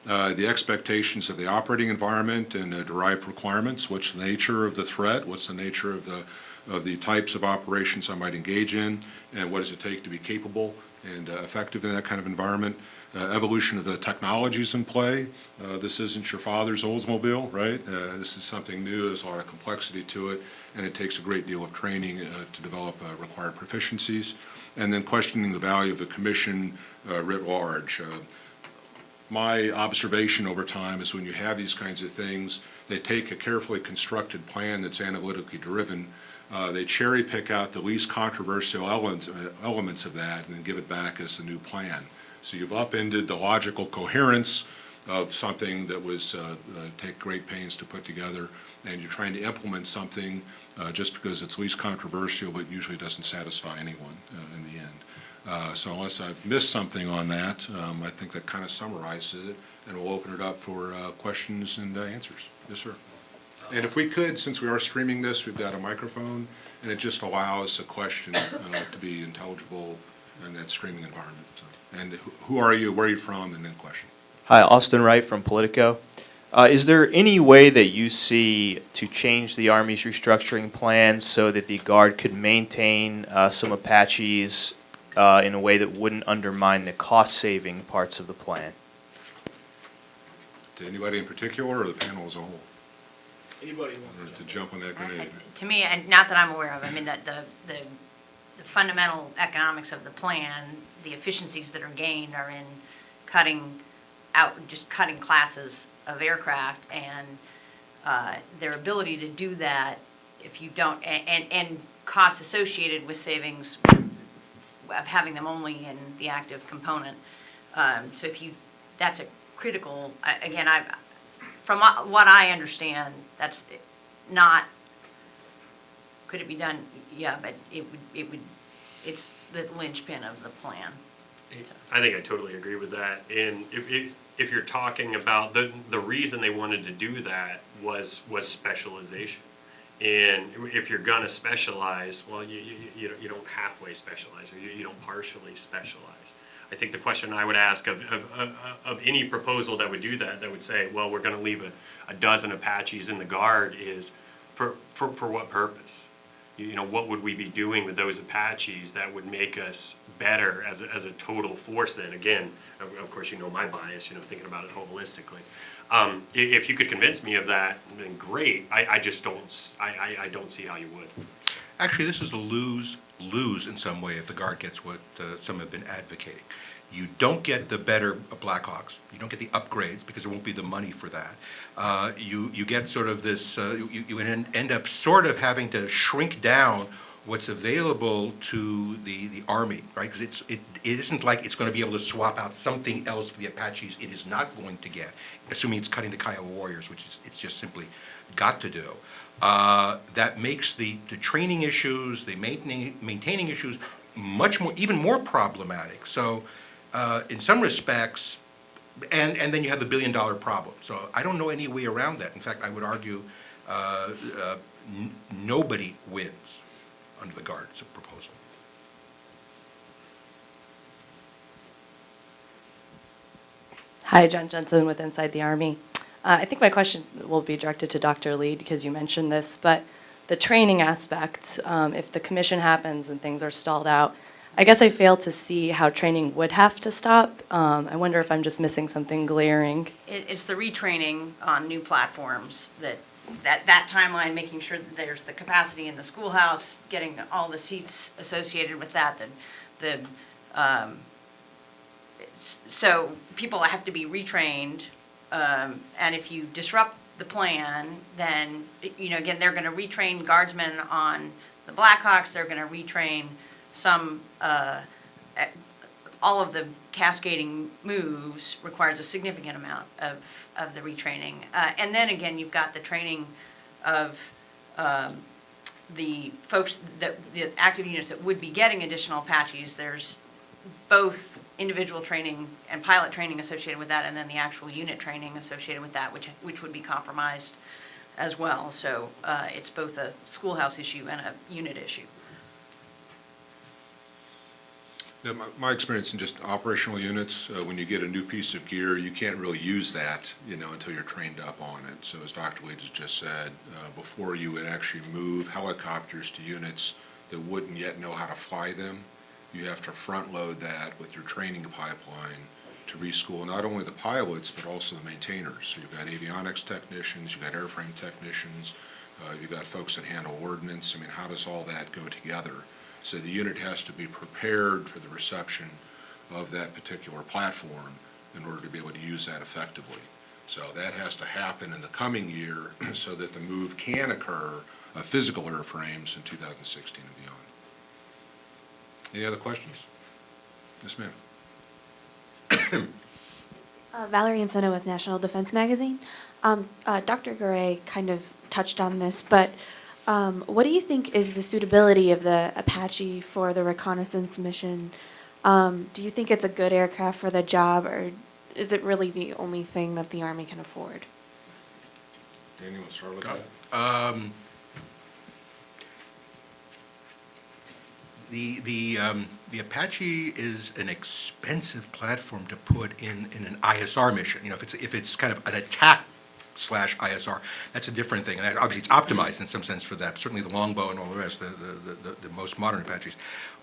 The expectations of the operating environment and derived requirements. What's the nature of the threat? What's the nature of the types of operations I might engage in? And what does it take to be capable and effective in that kind of environment? evolution of the technologies in play. This isn't your father's Oldsmobile, right? This is something new, there's a lot of complexity to it, and it takes a great deal of training to develop required proficiencies. And then questioning the value of the commission writ large. My observation over time is when you have these kinds of things, they take a carefully constructed plan that's analytically driven. They cherry pick out the least controversial elements of that and then give it back as the new plan. So you've upended the logical coherence of something that was take great pains to put together, and you're trying to implement something just because it's least controversial, but usually doesn't satisfy anyone in the end. So unless I've missed something on that, I think that kind of summarizes it, and we'll open it up for questions and answers. Yes, sir. And if we could, since we are streaming this, we've got a microphone, and it just allows a question to be intelligible in that streaming environment. So, and who are you, where are you from, and then question. Hi, Austin Wright from Politico. Is there any way that you see to change the Army's restructuring plan so that the Guard could maintain some Apaches in a way that wouldn't undermine the cost-saving parts of the plan? To anybody in particular, or the panel as a whole? Anybody wants Or to jump on that grenade? To me, and not that I'm aware of, I mean, that the fundamental economics of the plan, the efficiencies that are gained are in cutting classes of aircraft, and their ability to do that, if you don't, and costs associated with savings of having them only in the active component. So that's a critical, again, from what I understand, that's not, could it be done? Yeah, but it's the linchpin of the plan. I think I totally agree with that. And if you're talking about the reason they wanted to do that was specialization. And if you're gonna specialize, well, you don't halfway specialize, or you don't partially specialize. I think the question I would ask of any proposal that would do that, that would say, well, we're gonna leave a dozen Apaches in the Guard, is for what purpose? You know, what would we be doing with those Apaches that would make us better as a total force then? Again, of course, you know my bias, thinking about it holistically. If you could convince me of that, then great. I just don't, I don't see how you would. Actually, this is a lose-lose in some way if the Guard gets what some have been advocating. You don't get the better Blackhawks. You don't get the upgrades because there won't be the money for that. You get sort of this, you end up sort of having to shrink down what's available to the Army, right? Because it isn't like it's going to be able to swap out something else for the Apaches. It is not going to get, assuming it's cutting the Kiowa Warriors, which it's just simply got to do. That makes the training issues, the maintaining issues, even more problematic. So, in some respects, and then you have the billion-dollar problem. So I don't know any way around that. In fact, I would argue nobody wins under the Guard's proposal. Hi, Jen Jensen with Inside the Army. I think my question will be directed to Dr. Lee because you mentioned this, but the training aspect, if the commission happens and things are stalled out, I guess I fail to see how training would have to stop. I wonder if I'm just missing something glaring. It's the retraining on new platforms that timeline, making sure that there's the capacity in the schoolhouse, getting all the seats associated with that, so people have to be retrained, and if you disrupt the plan, then, again, they're gonna retrain guardsmen on the Blackhawks, they're gonna retrain some, all of the cascading moves requires a significant amount of the retraining. And then again, you've got the training of the folks, the active units that would be getting additional Apaches. There's both individual training and pilot training associated with that, and then the actual unit training associated with that, which would be compromised as well. So it's both a schoolhouse issue and a unit issue. Now, my experience in just operational units, when you get a new piece of gear, you can't really use that, until you're trained up on it. So as Dr. Lee just said, before you would actually move helicopters to units that wouldn't yet know how to fly them, you have to front load that with your training pipeline to reschool not only the pilots, but also the maintainers. So you've got avionics technicians, you've got airframe technicians, you've got folks that handle ordnance. I mean, how does all that go together? So the unit has to be prepared for the reception of that particular platform in order to be able to use that effectively. So that has to happen in the coming year so that the move can occur of physical airframes in 2016 and beyond. Any other questions? Yes, ma'am. Valerie Encena with National Defense Magazine. Dr. Garay kind of touched on this, but what do you think is the suitability of the Apache for the reconnaissance mission? Do you think it's a good aircraft for the job, or is it really the only thing that the Army can afford? Danny, want to start with that? The Apache is an expensive platform to put in an ISR mission. You know, if it's kind of an attack / ISR, that's a different thing. And obviously, it's optimized in some sense for that. Certainly, the Longbow and all the rest, the most modern Apaches.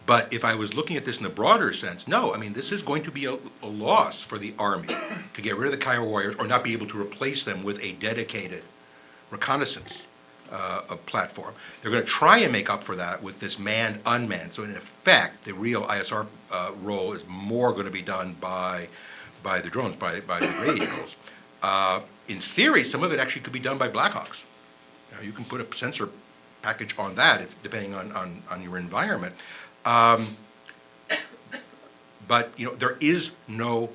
But if I was looking at this in a broader sense, no. I mean, this is going to be a loss for the Army to get rid of the Kiowa Warriors or not be able to replace them with a dedicated reconnaissance platform. They're going to try and make up for that with this manned-unmanned. So in effect, the real ISR role is more going to be done by the drones, by the Gray Eagles. In theory, some of it actually could be done by Blackhawks. Now, you can put a sensor package on that, depending on your environment. But you know, there is no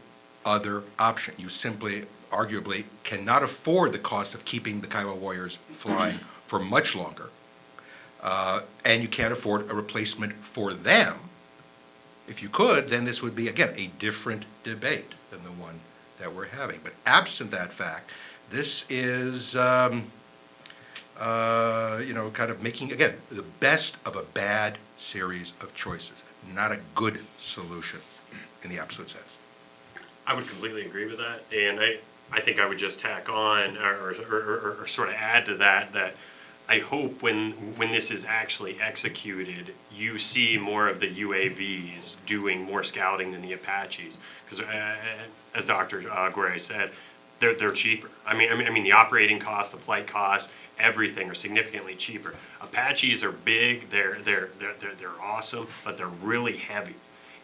other option. You simply, arguably, cannot afford the cost of keeping the Kiowa Warriors flying for much longer. And you can't afford a replacement for them. If you could, then this would be, again, a different debate than the one that we're having. But absent that fact, this is, you know, kind of making, again, the best of a bad series of choices, not a good solution in the absolute sense. I would completely agree with that, and I think I would just tack on or sort of add to that I hope when this is actually executed, you see more of the UAVs doing more scouting than the Apaches, because as Dr. Gray said, they're cheaper. I mean the operating cost, the flight cost, everything are significantly cheaper. Apaches are big, they're awesome, but they're really heavy.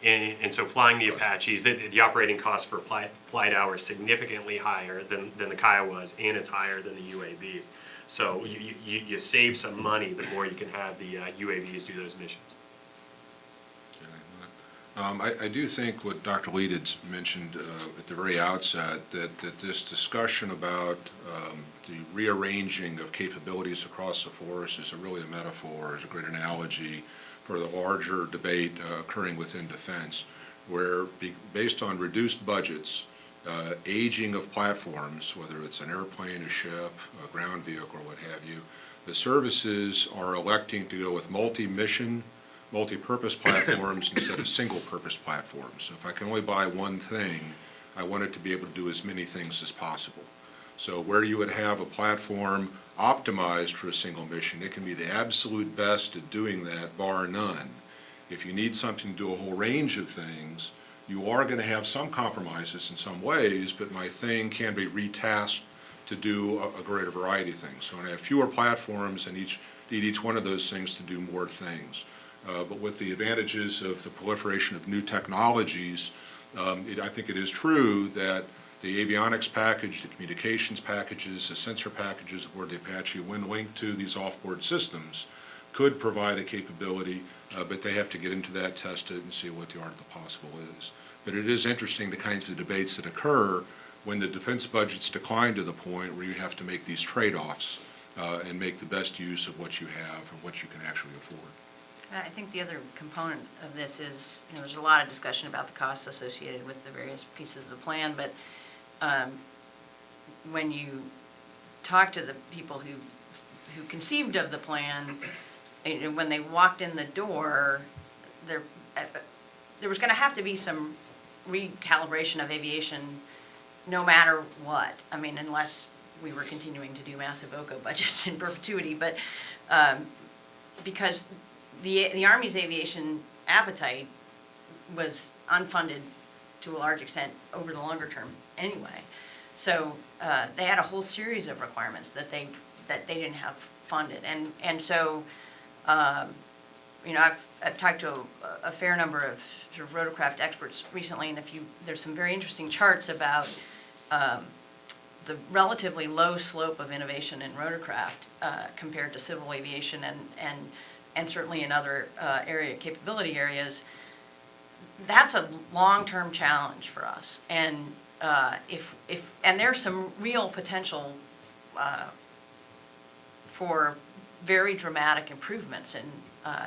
And so flying the Apaches, the operating cost per flight hour is significantly higher than the Kiowas, and it's higher than the UAVs. So you save some money the more you can have the UAVs do those missions. I do think what Dr. Lead had mentioned at the very outset, that this discussion about the rearranging of capabilities across the force is really a metaphor, is a great analogy for the larger debate occurring within defense, where based on reduced budgets, aging of platforms, whether it's an airplane, a ship, a ground vehicle, or what have you, the services are electing to go with multi-mission, multi-purpose platforms instead of single-purpose platforms. So if I can only buy one thing, I want it to be able to do as many things as possible. So where you would have a platform optimized for a single mission, it can be the absolute best at doing that, bar none. If you need something to do a whole range of things, you are going to have some compromises in some ways, but my thing can be retasked to do a greater variety of things. So I have fewer platforms and need each one of those things to do more things. But with the advantages of the proliferation of new technologies, I think it is true that the avionics package, the communications packages, the sensor packages aboard the Apache, when linked to these off-board systems, could provide a capability, but they have to get into that, test it, and see what the art of the possible is. But it is interesting the kinds of debates that occur when the defense budgets decline to the point where you have to make these trade-offs and make the best use of what you have and what you can actually afford. I think the other component of this is, you know, there's a lot of discussion about the costs associated with the various pieces of the plan, but when you talk to the people who conceived of the plan, and when they walked in the door, there was going to have to be some recalibration of aviation no matter what. I mean, unless we were continuing to do massive OCO budgets in perpetuity, but because the Army's aviation appetite was unfunded to a large extent over the longer term anyway. So they had a whole series of requirements that they didn't have funded, and so you know, I've talked to a fair number of sort of rotorcraft experts recently, and there's some very interesting charts about the relatively low slope of innovation in rotorcraft compared to civil aviation and certainly in other capability areas. That's a long-term challenge for us, and and there's some real potential for very dramatic improvements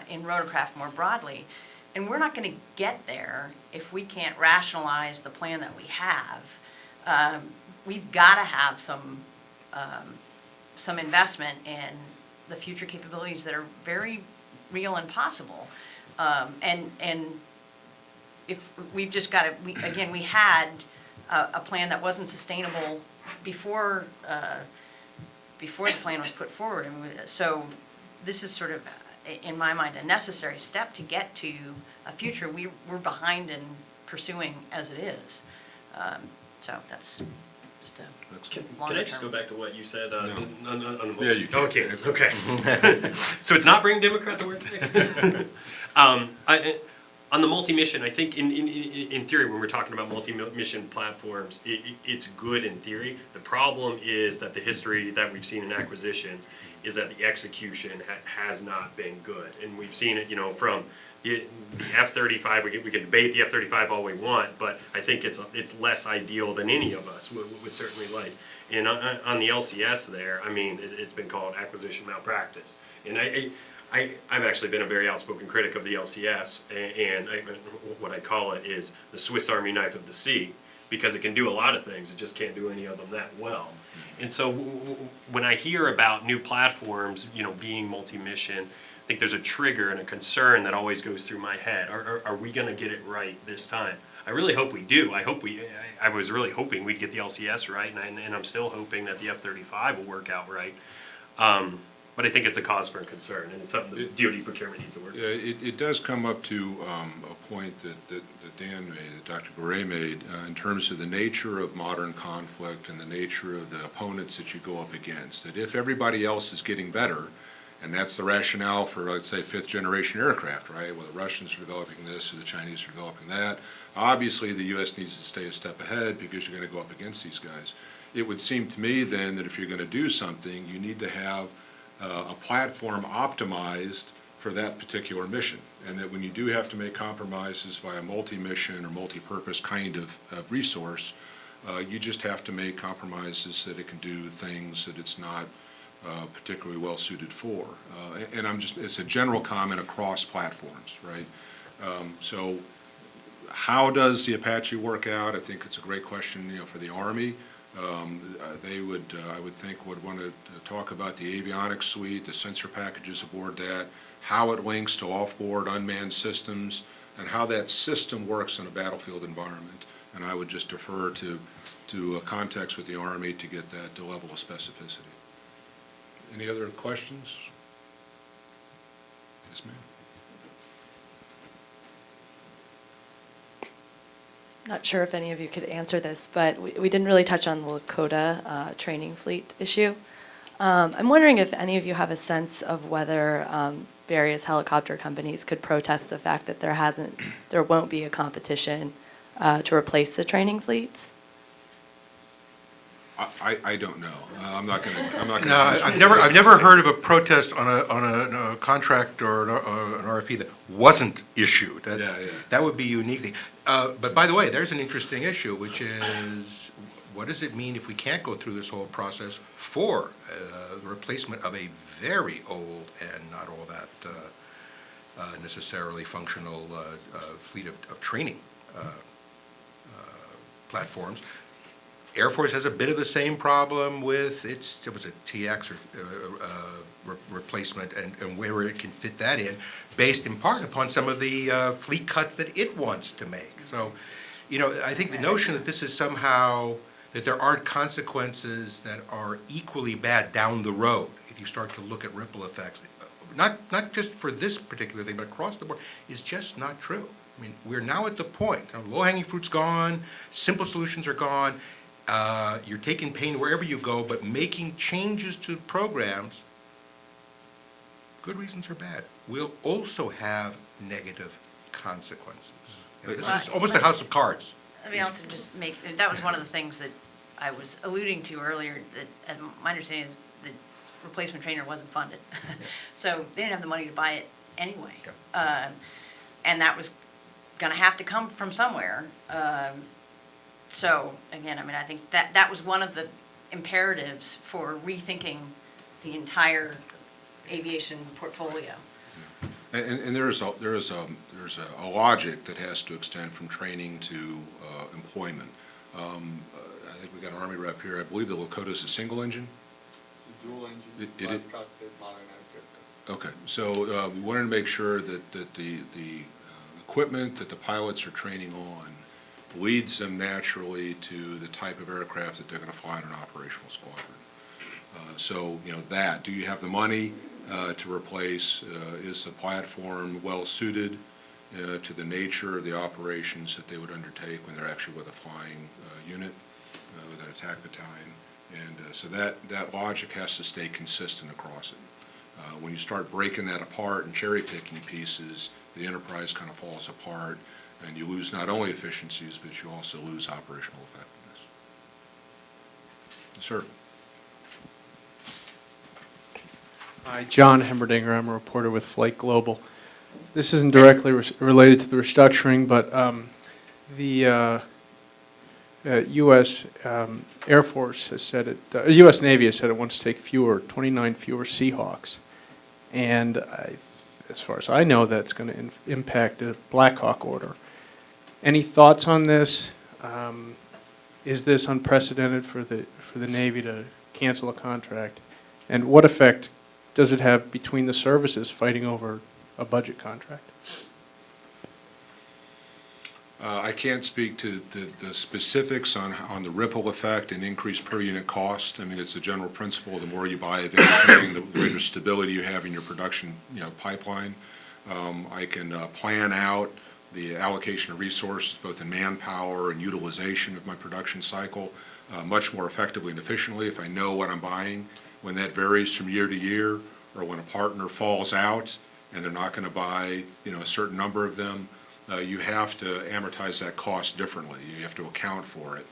in rotorcraft more broadly, and we're not going to get there if we can't rationalize the plan that we have. We've got to have some investment in the future capabilities that are very real and possible, and if we've just got to, we had a plan that wasn't sustainable before the plan was put forward, and so this is sort of, in my mind, a necessary step to get to a future we're behind in pursuing as it is. So that's just a longer Can I just term. go back to what you said No. on the Yeah, you can. Okay, okay. So it's not bring Democrat to work today? On the multi-mission, I think in theory, when we're talking about multi-mission platforms, it's good in theory. The problem is that the history that we've seen in acquisitions is that the execution has not been good. And we've seen it, you know, from the F-35, we can debate the F-35 all we want, but I think it's less ideal than any of us would certainly like. And on the LCS there, I mean, it's been called acquisition malpractice. And I've actually been a very outspoken critic of the LCS, and what I call it is the Swiss Army knife of the sea, because it can do a lot of things, it just can't do any of them that well. And so when I hear about new platforms, you know, being multi-mission, I think there's a trigger and a concern that always goes through my head. Are we going to get it right this time? I really hope we do. I was really hoping we'd get the LCS right, and I'm still hoping that the F-35 will work out right. But I think it's a cause for concern, and it's something the DoD procurement needs to work. Yeah, it does come up to a point that Dan made, that Dr. Gray made, in terms of the nature of modern conflict and the nature of the opponents that you go up against. That if everybody else is getting better, and that's the rationale for, let's say, fifth-generation aircraft, right? Well, the Russians are developing this or the Chinese are developing that. Obviously, the U.S. needs to stay a step ahead because you're going to go up against these guys. It would seem to me then that if you're going to do something, you need to have a platform optimized for that particular mission, and that when you do have to make compromises by a multi-mission or multi-purpose kind of resource, you just have to make compromises that it can do things that it's not particularly well suited for. And it's a general comment across platforms, right? So how does the Apache work out? I think it's a great question, you know, for the Army. They would, I would think, would want to talk about the avionics suite, the sensor packages aboard that, how it links to off-board unmanned systems, and how that system works in a battlefield environment. And I would just defer to context with the Army to get that level of specificity. Any other questions? Yes, ma'am. Not sure if any of you could answer this, but we didn't really touch on the Lakota training fleet issue. I'm wondering if any of you have a sense of whether various helicopter companies could protest the fact that there won't be a competition to replace the training fleets. I don't know. I'm not going to. No, I've never heard of a protest on a contract or an RFP that wasn't issued. That would be a unique thing. But by the way, there's an interesting issue, which is, what does it mean if we can't go through this whole process for the replacement of a very old and not all that necessarily functional fleet of training platforms? Air Force has a bit of the same problem with it was a TX or replacement and where it can fit that in, based in part upon some of the fleet cuts that it wants to make. So, you know, I think the notion that this is somehow, that there aren't consequences that are equally bad down the road, if you start to look at ripple effects, not just for this particular thing, but across the board, is just not true. I mean, we're now at the point, low-hanging fruit's gone, simple solutions are gone, you're taking pain wherever you go, but making changes to programs, good reasons or bad, will also have negative consequences. You know, this is almost a house of cards. Let me also just make, that was one of the things that I was alluding to earlier, that, and my understanding is the replacement trainer wasn't funded. So they didn't have the money to buy it anyway. And that was gonna have to come from somewhere. So, again, I mean, I think that was one of the imperatives for rethinking the entire aviation portfolio. And there is a logic that has to extend from training to employment. I think we got an Army rep here. I believe the Lakota is a single engine? It's a dual engine, It is- glass cockpit, modernized aircraft. Okay, so we wanted to make sure that the equipment that the pilots are training on leads them naturally to the type of aircraft that they're going to fly in an operational squadron. So, you know, do you have the money to replace? Is the platform well-suited to the nature of the operations that they would undertake when they're actually with a flying unit, with an attack battalion? And so that logic has to stay consistent across it. When you start breaking that apart and cherry-picking pieces, the enterprise kind of falls apart, and you lose not only efficiencies, but you also lose operational effectiveness. Yes, sir. Hi, John Hemmerdinger. I'm a reporter with Flight Global. This isn't directly related to the restructuring, but the U.S. Air Force has said it, U.S. Navy has said it wants to take 29 fewer Seahawks. And as far as I know, that's going to impact the Blackhawk order. Any thoughts on this? Is this unprecedented for the Navy to cancel a contract? And what effect does it have between the services fighting over a budget contract? I can't speak to the specifics on the ripple effect and increased per unit cost. I mean, it's a general principle, the more you buy of anything, the greater stability you have in your production, pipeline. I can plan out the allocation of resources, both in manpower and utilization of my production cycle, much more effectively and efficiently if I know what I'm buying. When that varies from year to year, or when a partner falls out and they're not going to buy, a certain number of them, you have to amortize that cost differently. You have to account for it.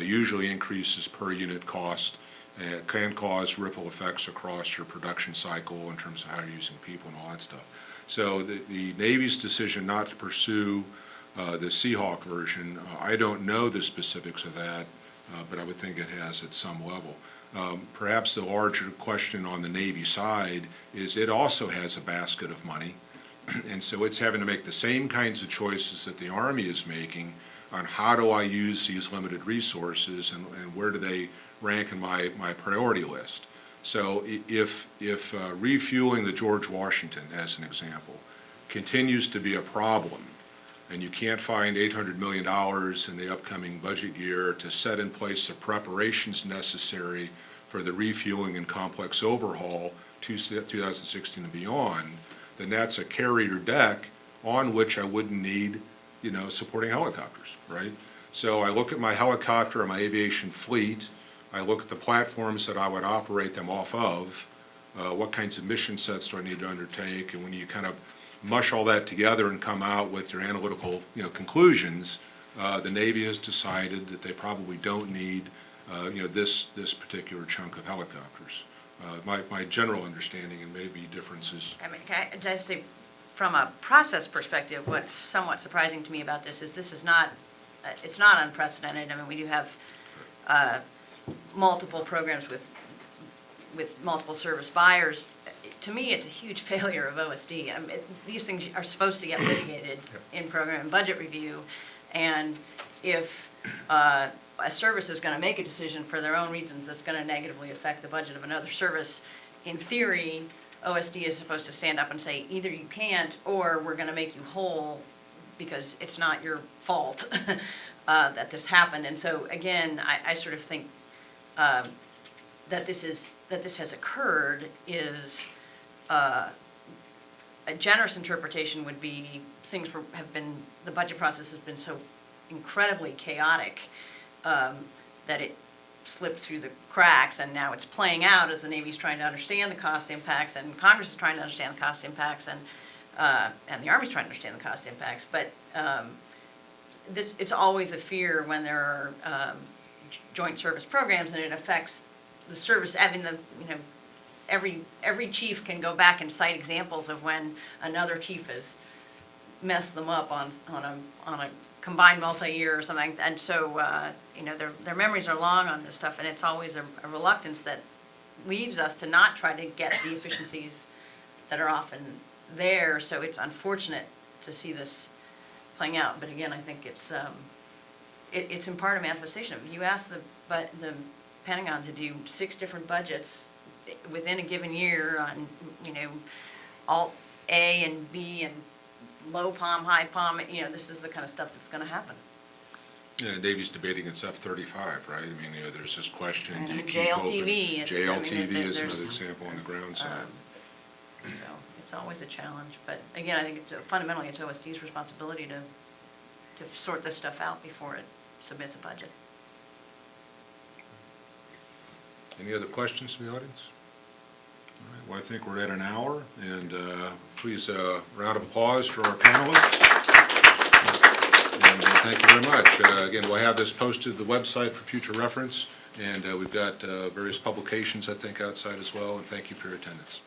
Usually increases per unit cost can cause ripple effects across your production cycle in terms of how you're using people and all that stuff. So the Navy's decision not to pursue the Seahawk version, I don't know the specifics of that, but I would think it has at some level. Perhaps the larger question on the Navy side is it also has a basket of money, and so it's having to make the same kinds of choices that the Army is making on how do I use these limited resources and where do they rank in my priority list. So if refueling the George Washington, as an example, continues to be a problem, and you can't find $800 million in the upcoming budget year to set in place the preparations necessary for the refueling and complex overhaul 2016 and beyond, then that's a carrier deck on which I wouldn't need, supporting helicopters, right? So I look at my helicopter and my aviation fleet, I look at the platforms that I would operate them off of, what kinds of mission sets do I need to undertake, and when you kind of mush all that together and come out with your analytical, conclusions, the Navy has decided that they probably don't need, this particular chunk of helicopters. My general understanding, and maybe differences. I mean, can I just say, from a process perspective, what's somewhat surprising to me about this is it's not unprecedented. I mean, we do have multiple programs with multiple service buyers. To me, it's a huge failure of OSD. I mean, these things are supposed to get litigated in program and budget review, and if a service is going to make a decision for their own reasons that's going to negatively affect the budget of another service, in theory, OSD is supposed to stand up and say, either you can't, or we're going to make you whole because it's not your fault that this happened. And so, again, I sort of think that this has occurred is a generous interpretation would be the budget process has been so incredibly chaotic that it slipped through the cracks, and now it's playing out as the Navy's trying to understand the cost impacts, and Congress is trying to understand the cost impacts, and the Army's trying to understand the cost impacts. But it's always a fear when there are joint service programs, and it affects the service. Every chief can go back and cite examples of when another chief has messed them up on a combined multi-year or something, and so their memories are long on this stuff, and it's always a reluctance that leads us to not try to get the efficiencies that are often there. So it's unfortunate to see this playing out, but again, I think it's in part a manifestation of, you ask the Pentagon to do 6 different budgets within a given year on alt A and B and low palm, high palm, this is the kind of stuff that's going to happen. Yeah, Navy's debating its F-35, right? I mean, there's this question, do you And keep open? JLTV, JLTV is there's- another example on the ground side. So it's always a challenge, but again, I think fundamentally it's OSD's responsibility to sort this stuff out before it submits a budget. Any other questions from the audience? All right, well, I think we're at an hour, and please, round of applause for our panelists. And thank you very much. Again, we'll have this posted to the website for future reference, and we've got various publications, I think, outside as well, and thank you for your attendance.